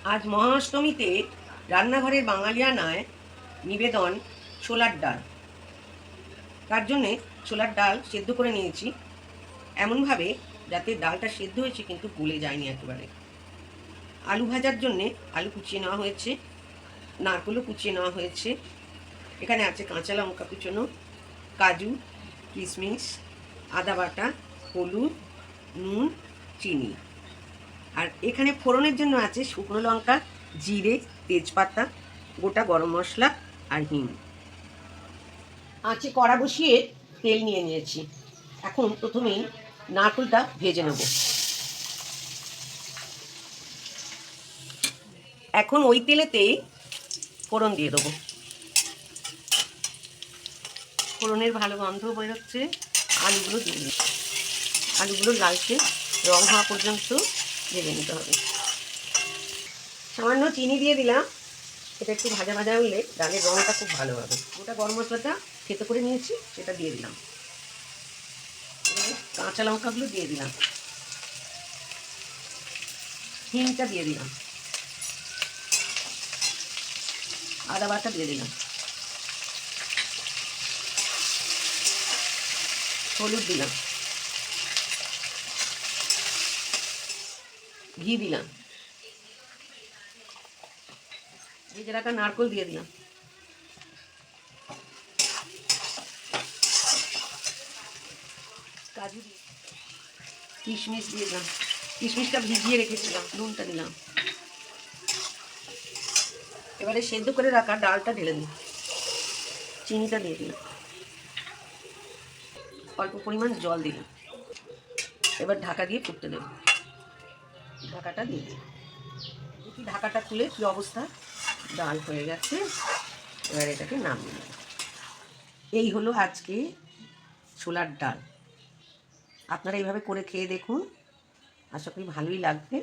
আজ মহাষ্টমীতে রান্নাঘরের বাঙালিয়ানায় নিবেদন ছোলার ডাল। তার জন্যে ছোলার ডাল সেদ্ধ করে নিয়েছি এমনভাবে যাতে ডালটা সেদ্ধ হয়েছে কিন্তু গলে যায়নি একেবারে। আলু ভাজার জন্যে আলু কুচিয়ে নেওয়া হয়েছে, নারকেলও কুচিয়ে নেওয়া হয়েছে। এখানে আছে কাঁচা লঙ্কা কুচোনো, কাজু, কিশমিশ, আদা বাটা, হলুদ, নুন, চিনি। আর এখানে ফোড়নের জন্য আছে শুকনো লঙ্কা, জিরে, তেজপাতা, গোটা গরম মশলা আর হিং। আছে কড়া বসিয়ে তেল নিয়ে নিয়েছি। এখন প্রথমেই নারকেলটা ভেজে নেব। এখন ওই তেলেতেই ফোড়ন দিয়ে দেবো। ফোড়নের ভালো গন্ধ বেরোচ্ছে। আলুগুলো দিয়ে দিই। আলুগুলো লালচে রং হওয়া পর্যন্ত ভেজে নিতে হবে। সামান্য চিনি দিয়ে দিলাম। এটা একটু ভাজা ভাজা হলে ডালের রঙটা খুব ভালো হবে। গোটা গরম মশলাটা থেতো করে নিয়েছি, সেটা দিয়ে দিলাম। কাঁচা লঙ্কাগুলো দিয়ে দিলাম, হিংটা দিয়ে দিলাম, আদা বাটা দিয়ে দিলাম, হলুদ দিলাম, ঘি দিলাম, ভেজে রাখা নারকেল দিয়ে দিলাম, কাজু দিয়ে, কিশমিশ দিয়ে দিলাম, কিশমিশটা ভিজিয়ে রেখেছিলাম, নুনটা দিলাম। এবারে সেদ্ধ করে রাখা ডালটা ঢেলে দিই, চিনিটা দিয়ে দিলাম, অল্প পরিমাণ জল দিলাম। এবার ঢাকা দিয়ে ফুটতে দেব। ঢাকাটা দিয়ে দিই। দেখি ঢাকাটা খুলে কী অবস্থা। ডাল হয়ে গেছে, এবার এটাকে নামিয়ে নেব। এই হলো আজকে ছোলার ডাল। আপনারা এইভাবে করে খেয়ে দেখুন, আশা করি ভালোই লাগবে।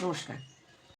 নমস্কার।